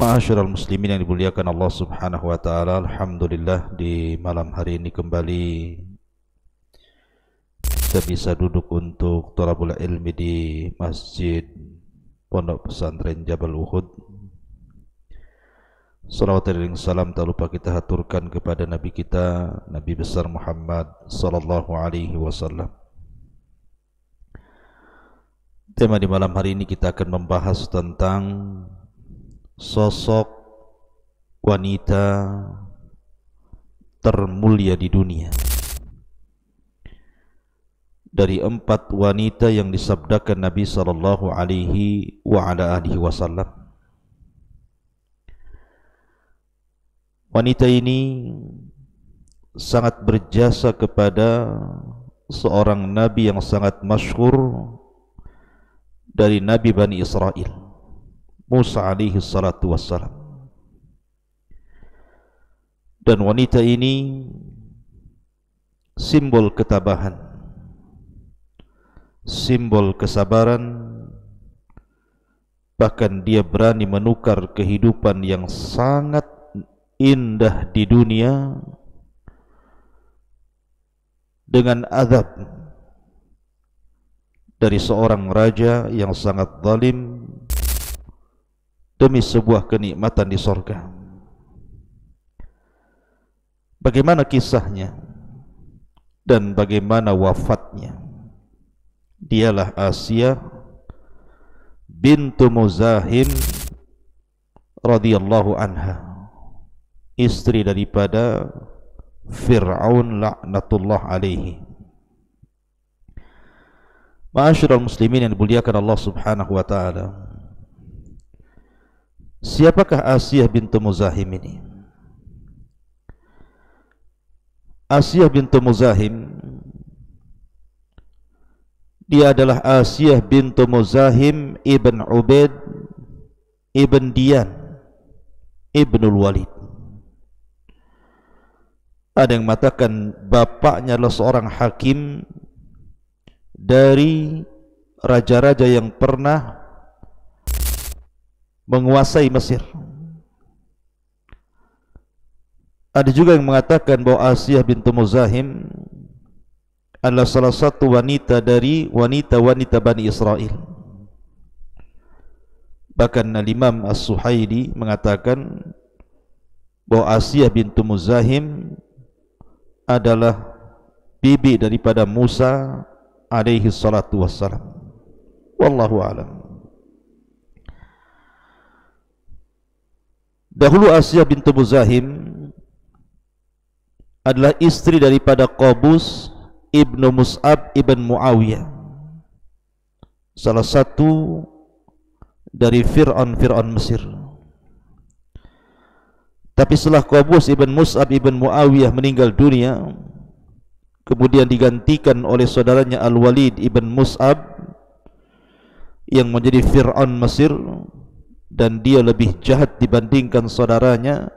Ma'asyiral muslimin yang dimuliakan Allah Subhanahu wa taala, alhamdulillah di malam hari ini kembali kita bisa duduk untuk thalabul ilmi di Masjid Pondok Pesantren Jabal Uhud. Salawat dan salam tak lupa kita haturkan kepada Nabi kita, Nabi besar Muhammad sallallahu alaihi wasallam. Tema di malam hari ini kita akan membahas tentang sosok wanita termulia di dunia. Dari 4 wanita yang disabdakan Nabi sallallahu alaihi wasallam. Wanita ini sangat berjasa kepada seorang nabi yang sangat masyhur dari Nabi Bani Israel, Musa alaihi salatu wassalam. Dan wanita ini simbol ketabahan, simbol kesabaran, bahkan dia berani menukar kehidupan yang sangat indah di dunia dengan azab dari seorang raja yang sangat zalim demi sebuah kenikmatan di sorga. Bagaimana kisahnya dan bagaimana wafatnya? Dialah Asiyah bintu Muzahim radhiyallahu anha, istri daripada Fir'aun laknatullah alaihi. Ma'asyiral muslimin yang dimuliakan Allah Subhanahu wa taala, siapakah Asiyah bintu Muzahim ini? Asiyah bintu Muzahim, dia adalah Asiyah bintu Muzahim ibn Ubaid ibn Diyan ibnul Walid. Ada yang mengatakan bapaknya adalah seorang hakim dari raja-raja yang pernah menguasai Mesir. Ada juga yang mengatakan bahwa Asiyah bintu Muzahim adalah salah satu wanita dari wanita-wanita Bani Israel. Bahkan Al-Imam As-Suhaili mengatakan bahwa Asiyah bintu Muzahim adalah bibi daripada Musa alaihi salatu wassalam. Wallahu a'lam. Dahulu Asiyah bintu Muzahim adalah istri daripada Qabus ibnu Mus'ab ibn Muawiyah, salah satu dari Fir'aun Mesir. Tapi setelah Qabus ibn Mus'ab ibn Muawiyah meninggal dunia, kemudian digantikan oleh saudaranya Al-Walid ibn Mus'ab yang menjadi Fir'aun Mesir, dan dia lebih jahat dibandingkan saudaranya,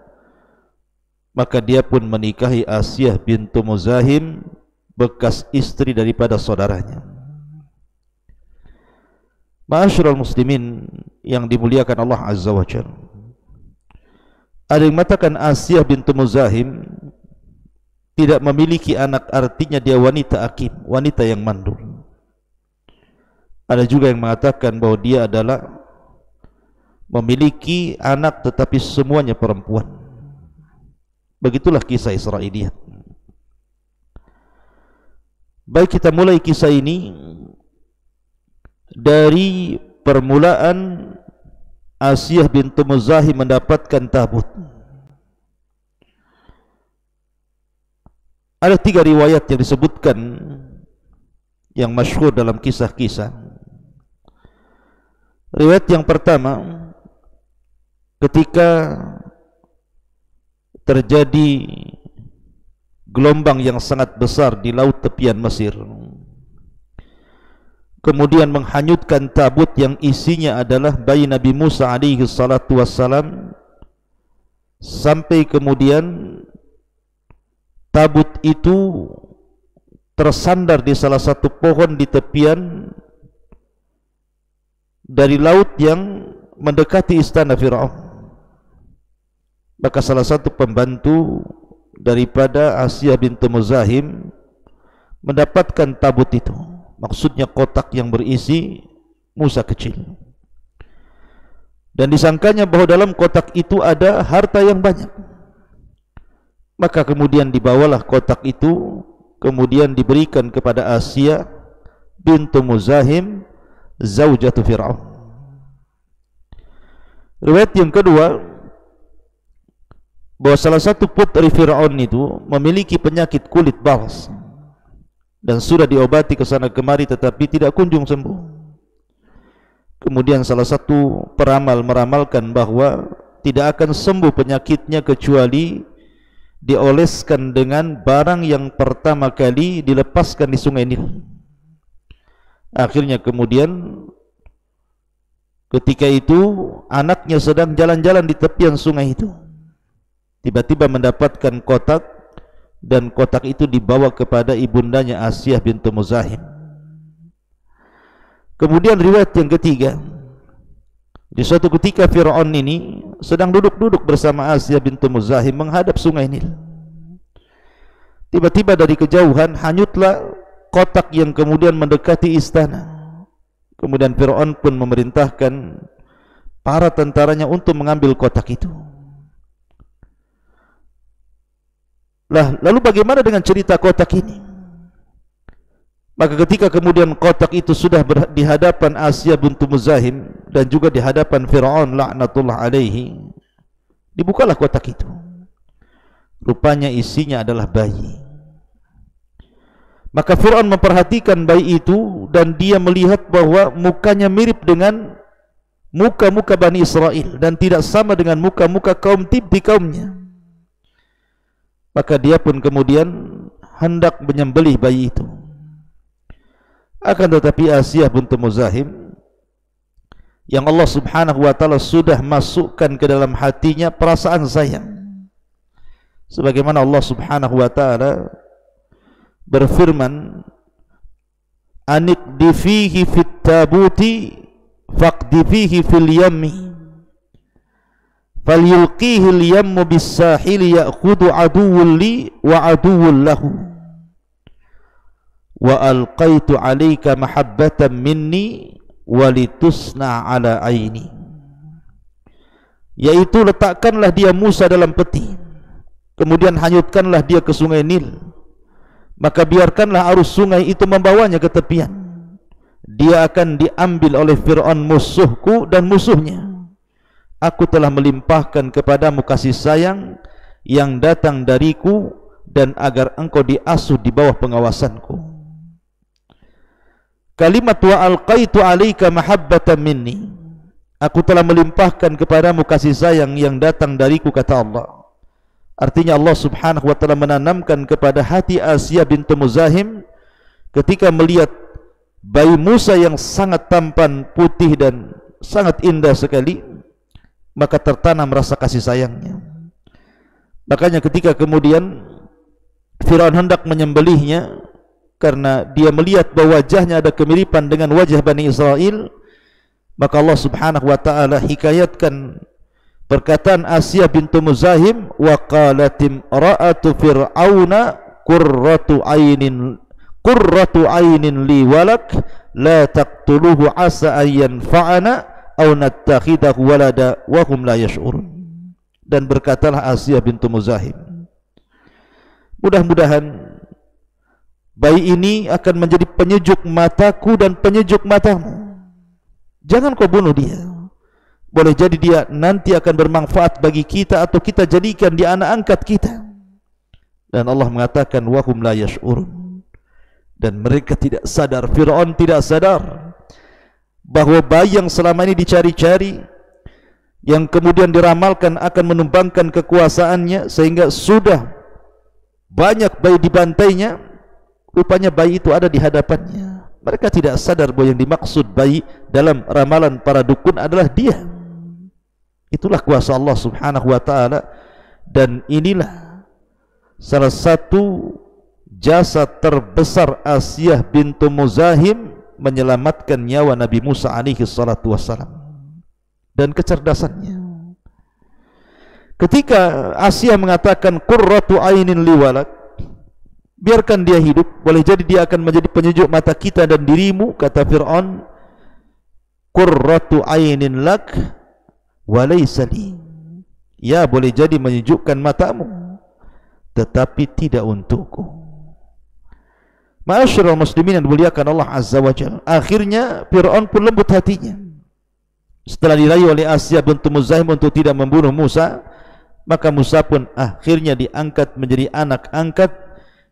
maka dia pun menikahi Asiyah bintu Muzahim, bekas istri daripada saudaranya. Ma'asyiral muslimin yang dimuliakan Allah Azza wa Jalla, ada yang mengatakan Asiyah bintu Muzahim tidak memiliki anak, artinya dia wanita akim, wanita yang mandul. Ada juga yang mengatakan bahwa dia adalah memiliki anak tetapi semuanya perempuan. Begitulah kisah Israiliyat. Baik, kita mulai kisah ini dari permulaan Asiyah bintu Muzahim mendapatkan tabut. Ada 3 riwayat yang disebutkan yang masyhur dalam kisah-kisah. Riwayat yang pertama, ketika terjadi gelombang yang sangat besar di laut tepian Mesir, kemudian menghanyutkan tabut yang isinya adalah bayi Nabi Musa alaihi salatu wassalam, sampai kemudian tabut itu tersandar di salah satu pohon di tepian dari laut yang mendekati istana Fir'aun. Maka salah satu pembantu daripada Asiyah bintu Muzahim mendapatkan tabut itu, maksudnya kotak yang berisi Musa kecil, dan disangkanya bahwa dalam kotak itu ada harta yang banyak. Maka kemudian dibawalah kotak itu, kemudian diberikan kepada Asiyah bintu Muzahim, zaujatu Fir'aun. Riwayat yang kedua, bahwa salah satu putri Fir'aun itu memiliki penyakit kulit baras dan sudah diobati ke sana kemari tetapi tidak kunjung sembuh. Kemudian salah satu peramal meramalkan bahwa tidak akan sembuh penyakitnya kecuali dioleskan dengan barang yang pertama kali dilepaskan di sungai Nil. Akhirnya kemudian ketika itu anaknya sedang jalan-jalan di tepian sungai itu, tiba-tiba mendapatkan kotak, dan kotak itu dibawa kepada ibundanya Asiyah bintu Muzahim. Kemudian riwayat yang ketiga, di suatu ketika Fir'aun ini sedang duduk-duduk bersama Asiyah bintu Muzahim menghadap sungai Nil. Tiba-tiba dari kejauhan hanyutlah kotak yang kemudian mendekati istana. Kemudian Fir'aun pun memerintahkan para tentaranya untuk mengambil kotak itu. Lalu bagaimana dengan cerita kotak ini? Maka ketika kemudian kotak itu sudah di hadapan Asiyah bintu Muzahim dan juga di hadapan Fir'aun laknatullah alaihi, dibukalah kotak itu. Rupanya isinya adalah bayi. Maka Fir'aun memperhatikan bayi itu dan dia melihat bahwa mukanya mirip dengan muka-muka Bani Israel dan tidak sama dengan muka-muka kaum Tib di kaumnya. Maka dia pun kemudian hendak menyembelih bayi itu. Akan tetapi Asiyah bintu Muzahim, yang Allah subhanahu wa ta'ala sudah masukkan ke dalam hatinya perasaan sayang, sebagaimana Allah subhanahu wa ta'ala berfirman, anikdi fihi fit tabuti faqdi fihi fil yammi falyulqihi al yammu bis sahili ya'khudhu aduwwun li wa aduwwun lahu wa alqaitu alayka mahabbatan minni walitusna ala aini, yaitu letakkanlah dia Musa dalam peti, kemudian hanyutkanlah dia ke sungai Nil, maka biarkanlah arus sungai itu membawanya ke tepian. Dia akan diambil oleh Fir'aun musuhku dan musuhnya. Aku telah melimpahkan kepadamu kasih sayang yang datang dariku, dan agar engkau diasuh di bawah pengawasanku. Kalimat wa alqaitu alaika mahabbatan minni, aku telah melimpahkan kepadamu kasih sayang yang datang dariku, kata Allah. Artinya Allah subhanahu wa ta'ala menanamkan kepada hati Asiyah bintu Muzahim ketika melihat bayi Musa yang sangat tampan, putih dan sangat indah sekali, maka tertanam rasa kasih sayangnya. Makanya ketika kemudian Fir'aun hendak menyembelihnya karena dia melihat bahwa wajahnya ada kemiripan dengan wajah Bani Israel, maka Allah subhanahu wa ta'ala hikayatkan perkataan Asiyah bintu Muzahim, wa qalatim ra'atu fir'auna qurratu aynin li walak la taqtuluhu asa an yanfa'ana aw nattakhidahu walada wa hum la yash'urun. Dan berkatalah Asiyah bintu Muzahim, mudah-mudahan bayi ini akan menjadi penyejuk mataku dan penyejuk matamu. Jangan kau bunuh dia. Boleh jadi dia nanti akan bermanfaat bagi kita, atau kita jadikan dia anak angkat kita. Dan Allah mengatakan wahum la yash'urun, dan mereka tidak sadar, Fir'aun tidak sadar bahwa bayi yang selama ini dicari-cari, yang kemudian diramalkan akan menumbangkan kekuasaannya sehingga sudah banyak bayi dibantainya, rupanya bayi itu ada di hadapannya. Mereka tidak sadar bahwa yang dimaksud bayi dalam ramalan para dukun adalah dia. Itulah kuasa Allah subhanahu wa ta'ala. Dan inilah salah satu jasa terbesar Asiyah bintu Muzahim menyelamatkan nyawa Nabi Musa alaihi salatu wassalam, dan kecerdasannya. Ketika Asia mengatakan qurratu ainin liwalak, biarkan dia hidup, boleh jadi dia akan menjadi penyejuk mata kita dan dirimu, kata Fir'aun, qurratu ainin lak walaysa li, ya boleh jadi menyejukkan matamu tetapi tidak untukku. Ma'asyiral muslimin yang dimuliakan Allah Azza wa Jalla, akhirnya Fir'aun pun lembut hatinya. Setelah dirayu oleh Asia bintu Muzahim untuk tidak membunuh Musa, maka Musa pun akhirnya diangkat menjadi anak angkat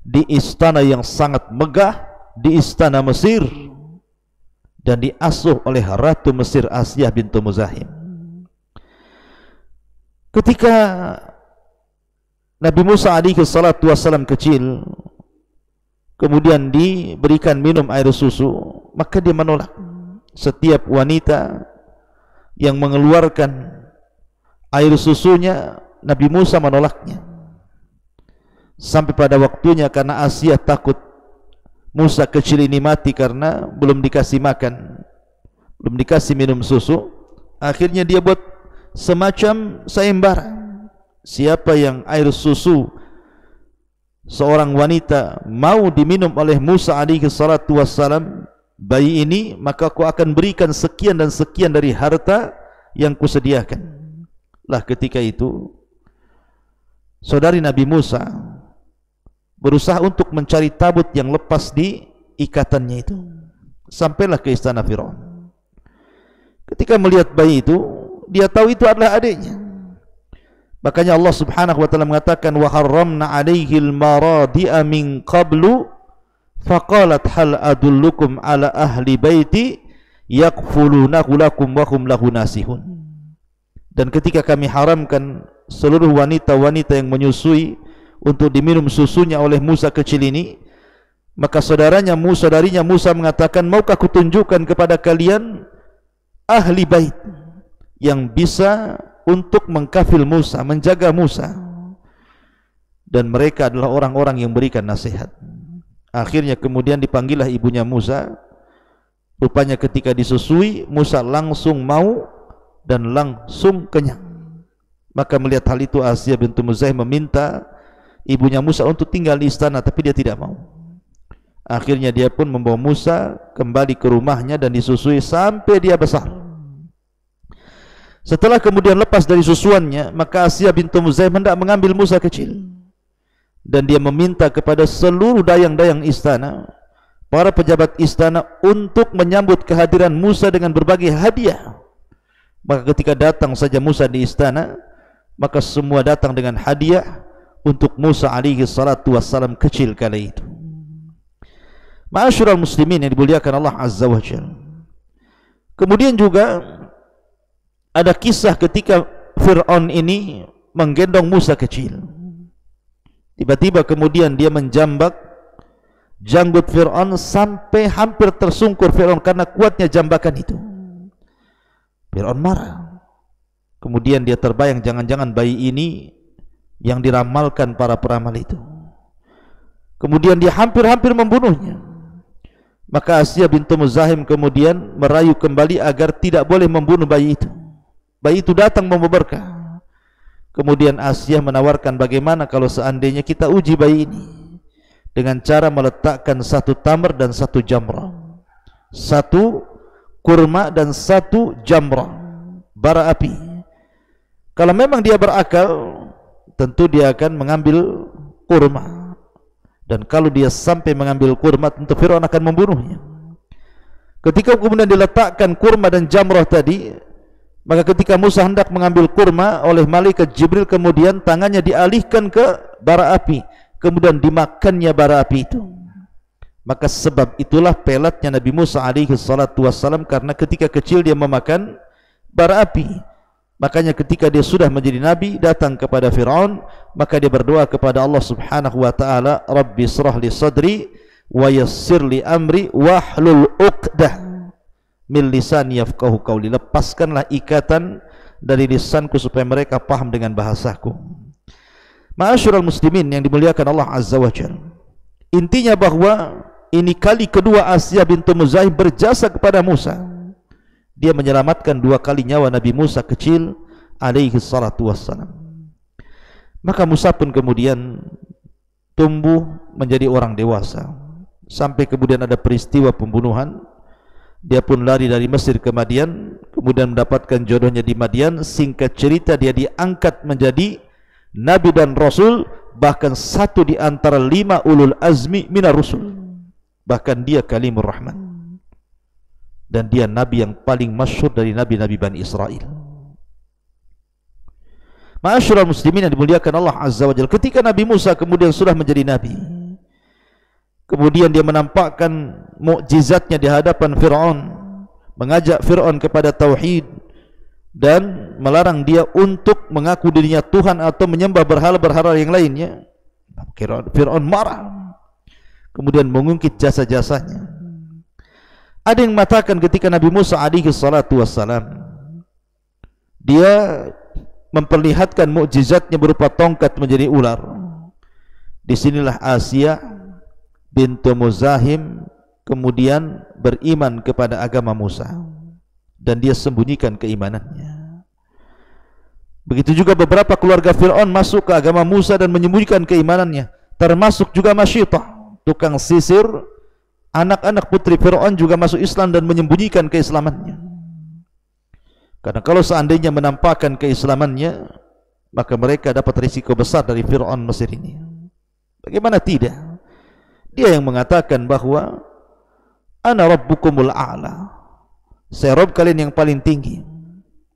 di istana yang sangat megah, di istana Mesir, dan diasuh oleh Ratu Mesir Asia bintu Muzahim. Ketika Nabi Musa alaihi salatu wassalam kecil, kemudian diberikan minum air susu, maka dia menolak. Setiap wanita yang mengeluarkan air susunya, Nabi Musa menolaknya. Sampai pada waktunya, karena Asia takut Musa kecil ini mati karena belum dikasih makan, belum dikasih minum susu, akhirnya dia buat semacam sayembara. Siapa yang air susu seorang wanita mau diminum oleh Musa alaihi salatu wassalam, bayi ini, maka aku akan berikan sekian dan sekian dari harta yang kusediakan. Lah ketika itu saudari Nabi Musa berusaha untuk mencari tabut yang lepas di ikatannya itu, sampailah ke istana Firaun. Ketika melihat bayi itu, dia tahu itu adalah adiknya. Makanya Allah Subhanahu wa taala mengatakan, wa harramna 'alaihil maradi'a min qablu faqalat hal adullukum ala ahli baiti yakfulunahu lakum wa hum lahu nasihun. Dan ketika kami haramkan seluruh wanita-wanita yang menyusui untuk diminum susunya oleh Musa kecil ini, maka saudarinya Musa mengatakan, maukah kutunjukkan kepada kalian ahli bait yang bisa untuk mengkafil Musa, menjaga Musa, dan mereka adalah orang-orang yang berikan nasihat. Akhirnya kemudian dipanggillah ibunya Musa. Rupanya ketika disusui, Musa langsung mau dan langsung kenyang. Maka melihat hal itu, Asia bintu Muzahim meminta ibunya Musa untuk tinggal di istana, tapi dia tidak mau. Akhirnya dia pun membawa Musa kembali ke rumahnya dan disusui sampai dia besar. Setelah kemudian lepas dari susuannya, maka Asia bintu Muzahim hendak mengambil Musa kecil, dan dia meminta kepada seluruh dayang-dayang istana, para pejabat istana, untuk menyambut kehadiran Musa dengan berbagai hadiah. Maka ketika datang saja Musa di istana, maka semua datang dengan hadiah untuk Musa alaihi salatu wassalam kecil kala itu. Ma'asyiral muslimin yang dimuliakan Allah Azza wa Jalla. Kemudian juga ada kisah ketika Fir'aun ini menggendong Musa kecil. Tiba-tiba kemudian dia menjambak janggut Fir'aun sampai hampir tersungkur Fir'aun karena kuatnya jambakan itu. Fir'aun marah. Kemudian dia terbayang, jangan-jangan bayi ini yang diramalkan para peramal itu. Kemudian dia hampir-hampir membunuhnya. Maka Asia bintu Muzahim kemudian merayu kembali agar tidak boleh membunuh bayi itu. Bayi itu datang membawa berkah. Kemudian Asia menawarkan, bagaimana kalau seandainya kita uji bayi ini dengan cara meletakkan satu tamr dan satu jamrah, satu kurma dan satu jamrah, bara api. Kalau memang dia berakal, tentu dia akan mengambil kurma, dan kalau dia sampai mengambil kurma, tentu Fir'aun akan membunuhnya. Ketika kemudian diletakkan kurma dan jamrah tadi, maka ketika Musa hendak mengambil kurma, oleh malaikat Jibril kemudian tangannya dialihkan ke bara api, kemudian dimakannya bara api itu. Maka sebab itulah pelatnya Nabi Musa alaihi salatu wassalam, karena ketika kecil dia memakan bara api. Makanya ketika dia sudah menjadi nabi, datang kepada Fir'aun, maka dia berdoa kepada Allah Subhanahu wa taala, Rabbi shrah li sadri wa yassir li amri wahlul 'uqdah min lisani yafqahu qawli. Lepaskanlah ikatan dari lisanku supaya mereka paham dengan bahasaku. Ma'asyiral muslimin yang dimuliakan Allah Azza wa Jalla, intinya bahwa ini kali kedua Asia bintu Muzahim berjasa kepada Musa. Dia menyelamatkan dua kali nyawa Nabi Musa kecil alaihi salatu wassalam. Maka Musa pun kemudian tumbuh menjadi orang dewasa, sampai kemudian ada peristiwa pembunuhan. Dia pun lari dari Mesir ke Madian, kemudian mendapatkan jodohnya di Madian. Singkat cerita, dia diangkat menjadi Nabi dan Rasul, bahkan satu di antara 5 ulul azmi minar rusul. Bahkan dia kalimur rahman, dan dia Nabi yang paling masyhur dari Nabi-Nabi Bani Israel. Ma'asyiral muslimin yang dimuliakan Allah Azza wa Jalla, ketika Nabi Musa kemudian sudah menjadi Nabi, kemudian dia menampakkan mukjizatnya di hadapan Fir'aun, mengajak Fir'aun kepada tauhid dan melarang dia untuk mengaku dirinya Tuhan atau menyembah berhala-berhala yang lainnya. Fir'aun marah, kemudian mengungkit jasa-jasanya. Ada yang mengatakan ketika Nabi Musa alaihi salatu wassalam, dia memperlihatkan mukjizatnya berupa tongkat menjadi ular. Disinilah Asia bintu Muzahim kemudian beriman kepada agama Musa, dan dia sembunyikan keimanannya. Begitu juga beberapa keluarga Fir'aun masuk ke agama Musa dan menyembunyikan keimanannya, termasuk juga Masyitah, tukang sisir. Anak-anak putri Fir'aun juga masuk Islam dan menyembunyikan keislamannya. Karena kalau seandainya menampakkan keislamannya, maka mereka dapat risiko besar dari Fir'aun Mesir ini. Bagaimana tidak? Dia yang mengatakan bahwa ana rabbukumul a'la, saya Rabb kalian yang paling tinggi.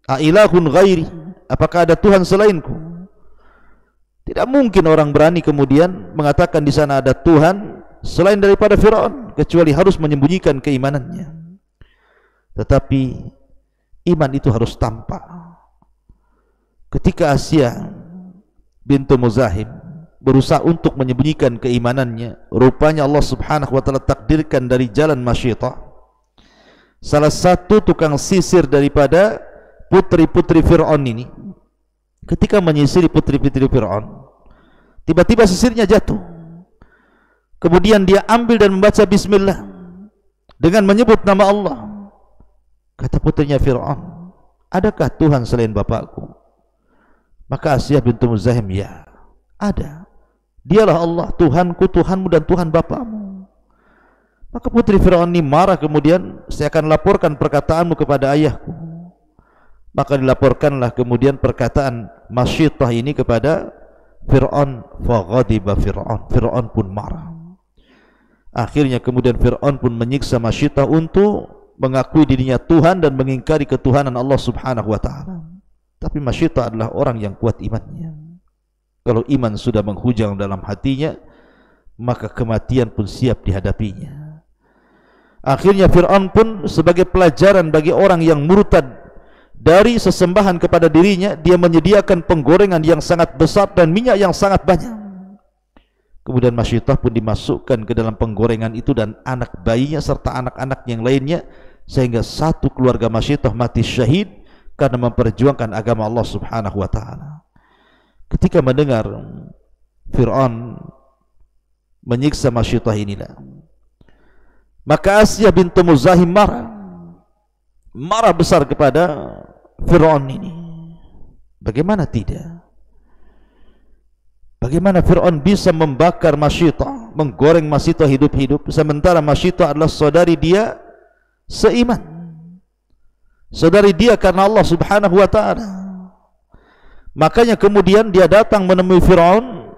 A'ilahun ghairi, apakah ada Tuhan selainku? Tidak mungkin orang berani kemudian mengatakan di sana ada Tuhan selain daripada Fir'aun, kecuali harus menyembunyikan keimanannya. Tetapi iman itu harus tampak. Ketika Asia bintu Muzahim berusaha untuk menyembunyikan keimanannya, rupanya Allah Subhanahu wa taala takdirkan dari jalan Masyitah, salah satu tukang sisir daripada putri-putri Fir'aun ini, ketika menyisiri putri-putri Fir'aun, tiba-tiba sisirnya jatuh. Kemudian dia ambil dan membaca bismillah dengan menyebut nama Allah. Kata putrinya Fir'aun, adakah Tuhan selain bapakku? Maka Asia bintu Muzahim, ya ada, dialah Allah, Tuhanku, Tuhanmu dan Tuhan bapakmu. Maka putri Fir'aun ini marah, kemudian saya akan laporkan perkataanmu kepada ayahku. Maka dilaporkanlah kemudian perkataan Masyitah ini kepada Fir'aun. Faghadiba Fir'aun, Fir'aun pun marah. Akhirnya kemudian Fir'aun pun menyiksa Masyitah untuk mengakui dirinya Tuhan dan mengingkari ketuhanan Allah Subhanahu wa taala. Tapi Masyitah adalah orang yang kuat imannya. Kalau iman sudah menghujam dalam hatinya, maka kematian pun siap dihadapinya. Akhirnya Fir'aun pun sebagai pelajaran bagi orang yang murtad dari sesembahan kepada dirinya, dia menyediakan penggorengan yang sangat besar dan minyak yang sangat banyak. Kemudian Masyitah pun dimasukkan ke dalam penggorengan itu dan anak bayinya serta anak-anak yang lainnya, sehingga satu keluarga Masyitah mati syahid karena memperjuangkan agama Allah Subhanahu wa taala. Ketika mendengar Fir'aun menyiksa Masyitah inilah, maka Asia bintu Muzahim marah besar kepada Fir'aun ini. Bagaimana tidak? Bagaimana Fir'aun bisa membakar Masyitah, menggoreng Masyitah hidup-hidup, sementara Masyitah adalah saudari dia seiman, saudari dia karena Allah Subhanahu wa ta'ala. Makanya kemudian dia datang menemui Fir'aun,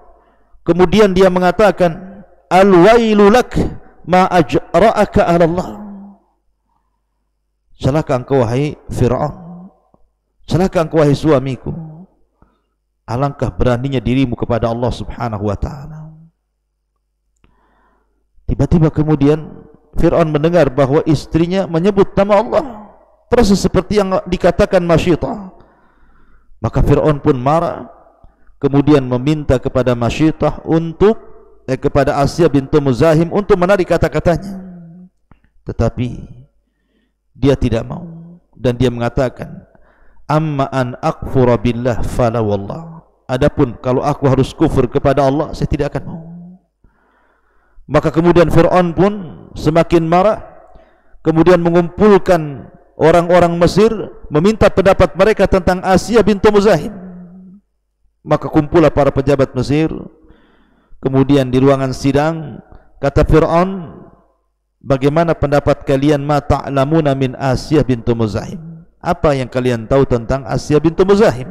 kemudian dia mengatakan, al-wailu lak ma ajra'aka ala Allah. Celaka engkau wahai Fir'aun, celaka engkau wahai suamiku, alangkah beraninya dirimu kepada Allah Subhanahu wa ta'ala. Tiba-tiba kemudian Fir'aun mendengar bahwa istrinya menyebut nama Allah, persis seperti yang dikatakan Masyitah. Maka Fir'aun pun marah, kemudian meminta kepada Masyitah untuk kepada Asia bintu Muzahim untuk menarik kata-katanya. Tetapi dia tidak mau, dan dia mengatakan, amma an akfura billah fala wallah, adapun kalau aku harus kufur kepada Allah, saya tidak akan mau. Maka kemudian Fir'aun pun semakin marah, kemudian mengumpulkan orang-orang Mesir, meminta pendapat mereka tentang Asia bintu Muzahim. Maka kumpullah para pejabat Mesir. Kemudian di ruangan sidang kata Fir'aun, bagaimana pendapat kalian ma ta'lamuna min Asiyah bintu Muzahim? Apa yang kalian tahu tentang Asiyah bintu Muzahim?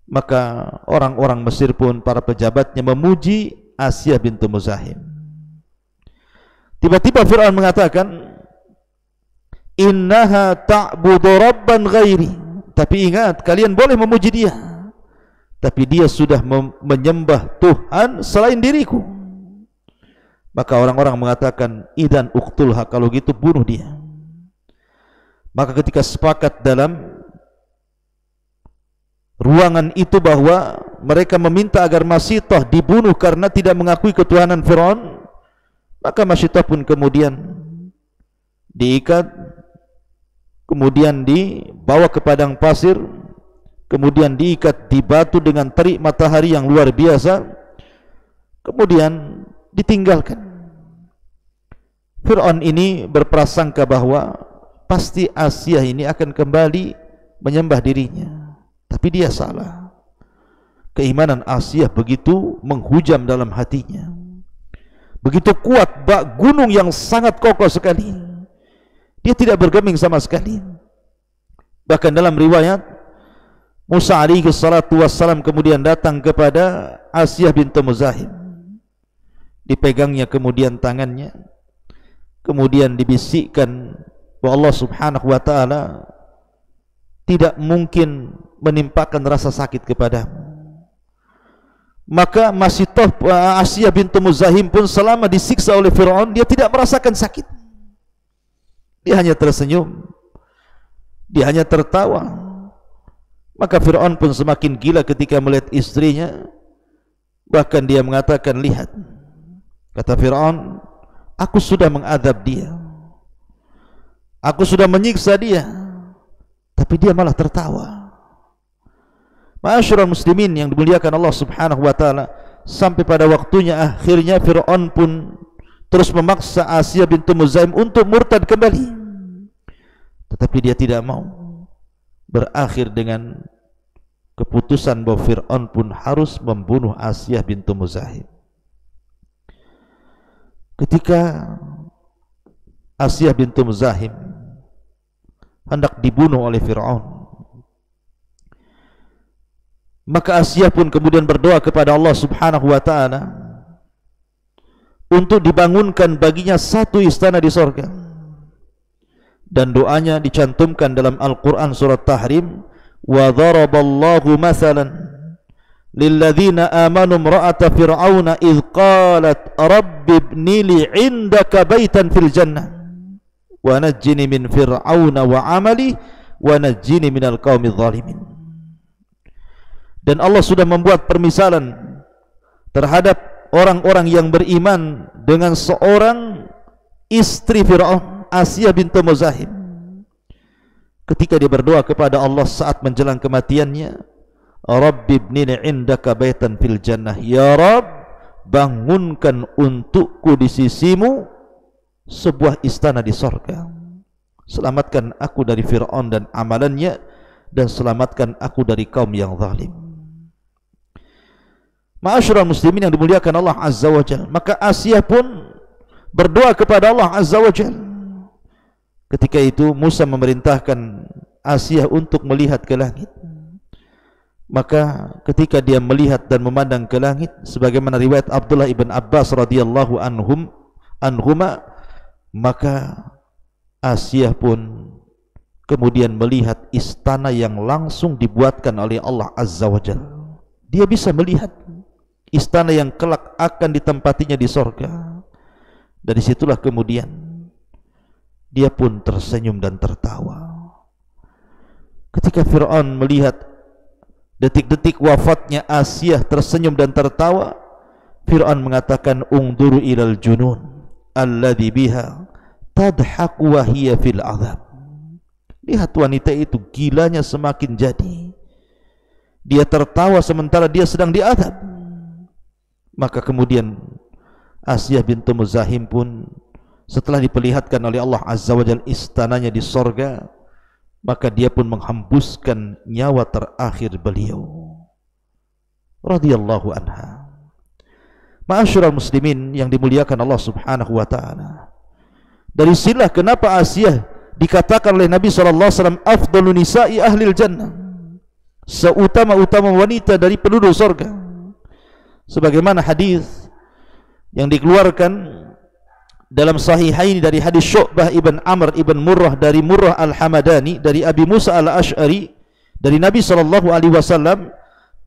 Maka orang-orang Mesir pun, para pejabatnya, memuji Asiyah bintu Muzahim. Tiba-tiba Fir'aun mengatakan, innaha ta'budu rabban ghairi. Tapi ingat, kalian boleh memuji dia, tapi dia sudah menyembah Tuhan selain diriku. Maka orang-orang mengatakan, idan uqtulha, kalau gitu bunuh dia. Maka ketika sepakat dalam ruangan itu bahwa mereka meminta agar Masitah dibunuh karena tidak mengakui ketuhanan Fir'aun, maka Masitah pun kemudian diikat, kemudian dibawa ke padang pasir, kemudian diikat di batu dengan terik matahari yang luar biasa, kemudian ditinggalkan. Fir'aun ini berprasangka bahwa pasti Asiyah ini akan kembali menyembah dirinya, tapi dia salah. Keimanan Asiyah begitu menghujam dalam hatinya, begitu kuat, bak gunung yang sangat kokoh sekali. Dia tidak bergeming sama sekali. Bahkan dalam riwayat, Musa alaihi salatu wassalam kemudian datang kepada Asiyah bintu Muzahim. Dipegangnya kemudian tangannya, kemudian dibisikkan bahwa Allah subhanahu wa ta'ala tidak mungkin menimpakan rasa sakit kepadamu. Maka Masitah Asiyah bintu Muzahim pun selama disiksa oleh Fir'aun, dia tidak merasakan sakit. Dia hanya tersenyum, dia hanya tertawa. Maka Fir'aun pun semakin gila ketika melihat istrinya. Bahkan dia mengatakan, lihat, kata Fir'aun, aku sudah mengadab dia, aku sudah menyiksa dia, tapi dia malah tertawa. Ma'asyiral muslimin yang dimuliakan Allah subhanahu wa ta'ala, sampai pada waktunya akhirnya Fir'aun pun terus memaksa Asiyah bintu Muzahim untuk murtad kembali, tetapi dia tidak mau. Berakhir dengan keputusan bahwa Fir'aun pun harus membunuh Asiyah bintu Muzahim. Ketika Asiyah bintu Muzahim hendak dibunuh oleh Fir'aun, maka Asiyah pun kemudian berdoa kepada Allah subhanahu wa ta'ala untuk dibangunkan baginya satu istana di sorga. Dan doanya dicantumkan dalam Al-Quran surat Tahrim, wa dharaballahu mathalan lilladzina amanu imra'ata fir'auna idh qalat rabbi ibni li 'indaka baitan fil jannah wa najjini min fir'auna wa 'amali wa najjini minal qaumidz zalimin. Dan Allah sudah membuat permisalan terhadap orang-orang yang beriman dengan seorang istri Fir'aun, Asiyah bintu Muzahim, ketika dia berdoa kepada Allah saat menjelang kematiannya, Rabbi ibni indaka baitan fil jannah, ya Rabb, bangunkan untukku di sisimu sebuah istana di sorga, selamatkan aku dari Fir'aun dan amalannya, dan selamatkan aku dari kaum yang zalim. Ma'asyiral muslimin yang dimuliakan Allah azza wa jalla, maka Asiyah pun berdoa kepada Allah azza wa jalla. Ketika itu Musa memerintahkan Asiyah untuk melihat ke langit. Maka ketika dia melihat dan memandang ke langit, sebagaimana riwayat Abdullah ibn Abbas radhiyallahu anhuma, maka Asiyah pun kemudian melihat istana yang langsung dibuatkan oleh Allah azza wa jalla. Dia bisa melihat istana yang kelak akan ditempatinya di sorga. Dari situlah kemudian dia pun tersenyum dan tertawa. Ketika Fir'aun melihat detik-detik wafatnya Asiyah tersenyum dan tertawa, Fir'aun mengatakan, ungduru ilal junun alladhi biha tadhaku wa hiya fil azab. Lihat wanita itu, gilanya semakin jadi, dia tertawa sementara dia sedang diazab. Maka kemudian Asiyah bintu Muzahim pun setelah diperlihatkan oleh Allah azza wa jalla istananya di sorga, maka dia pun menghembuskan nyawa terakhir beliau. radhiyallahu anha. Ma'asyiral muslimin yang dimuliakan Allah Subhanahu wa taala. Dari sinilah kenapa Asiyah dikatakan oleh Nabi sallallahu alaihi wasallam afdhalun nisa'i ahlil jannah, seutama-utama wanita dari penduduk surga. Sebagaimana hadis yang dikeluarkan dalam sahihain dari hadis Syu'bah ibn Amr ibn Murrah dari Murrah al-Hamadani dari Abi Musa al-Ash'ari dari Nabi sallallahu alaihi wasallam,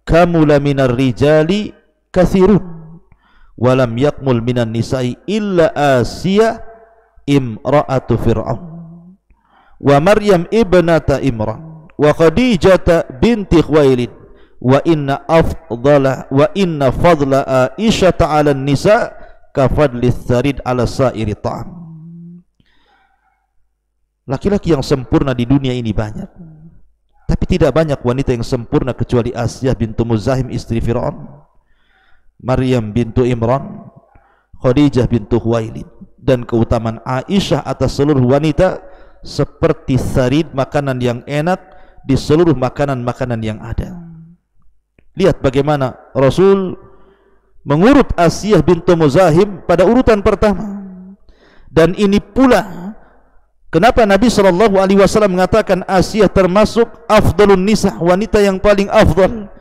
kamula minar rijali katsirun walam yakmul minan nisa'i illa Asiyah imra'atu Fir'aun wa Maryam ibnata Imran wa Khadijah binti Khuwailid wa inna fadla Aisyah 'ala nisa ka fadli tsarid 'ala sa'iri ta'am. Laki-laki yang sempurna di dunia ini banyak, tapi tidak banyak wanita yang sempurna kecuali Asiyah bintu Muzahim istri Fir'aun, Maryam bintu Imran, Khadijah bintu Khuwailid, dan keutamaan Aisyah atas seluruh wanita seperti sarid, makanan yang enak di seluruh makanan-makanan yang ada. Lihat bagaimana Rasul mengurut Asiyah bintu Muzahim pada urutan pertama. Dan ini pula kenapa Nabi SAW mengatakan Asiyah termasuk afdalun nisa, wanita yang paling afdal,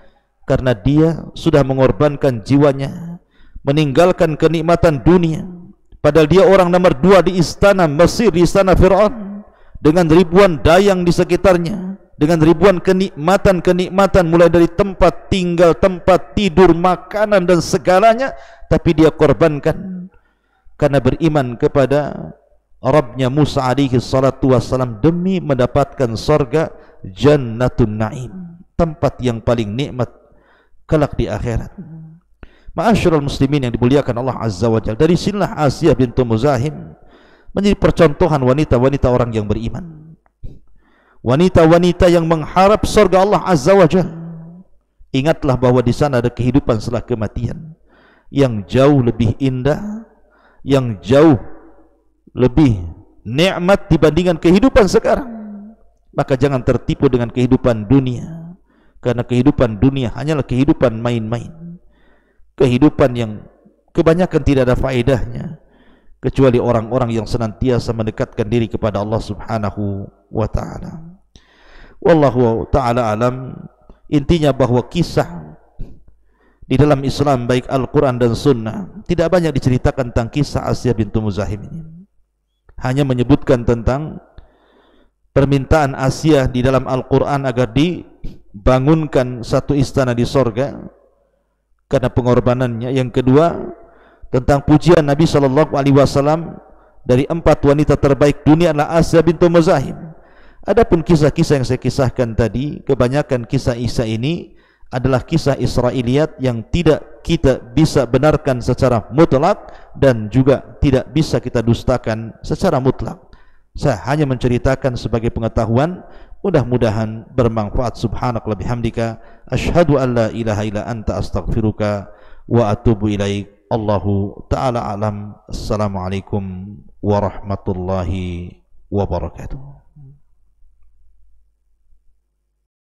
karena dia sudah mengorbankan jiwanya, meninggalkan kenikmatan dunia. Padahal dia orang nomor 2 di istana Mesir, di istana Fir'aun, dengan ribuan dayang di sekitarnya, dengan ribuan kenikmatan-kenikmatan mulai dari tempat tinggal, tempat tidur, makanan dan segalanya, tapi dia korbankan karena beriman kepada Rabbnya Musa alaihi salatu wassalam demi mendapatkan surga Jannatun Na'im, tempat yang paling nikmat kelak di akhirat. Ma'asyiral muslimin yang dimuliakan Allah Azza wa Jalla, dari sinilah Asiyah bintu Muzahim menjadi percontohan wanita-wanita orang yang beriman, wanita-wanita yang mengharap surga Allah Azza wa Jalla. Ingatlah bahwa di sana ada kehidupan setelah kematian yang jauh lebih indah, yang jauh lebih nikmat dibandingkan kehidupan sekarang. Maka jangan tertipu dengan kehidupan dunia, karena kehidupan dunia hanyalah kehidupan main-main, kehidupan yang kebanyakan tidak ada faedahnya, kecuali orang-orang yang senantiasa mendekatkan diri kepada Allah Subhanahu wa ta'ala. Wallahu ta'ala alam. Intinya bahwa kisah di dalam Islam, baik Al-Quran dan Sunnah, tidak banyak diceritakan tentang kisah Asiyah bintu Muzahim ini. Hanya menyebutkan tentang permintaan Asiyah di dalam Al-Quran agar dibangunkan satu istana di sorga karena pengorbanannya. Yang kedua, tentang pujian Nabi SAW dari 4 wanita terbaik dunia adalah Asiyah bintu Muzahim. Adapun kisah-kisah yang saya kisahkan tadi, kebanyakan kisah-kisah ini adalah kisah Israiliyat yang tidak kita bisa benarkan secara mutlak dan juga tidak bisa kita dustakan secara mutlak. Saya hanya menceritakan sebagai pengetahuan, mudah-mudahan bermanfaat. Subhanakallahumma bihamdika asyhadu an la ilaha illa anta astaghfiruka wa atubu ilaik. Allahu ta'ala alam. Assalamualaikum warahmatullahi wabarakatuh.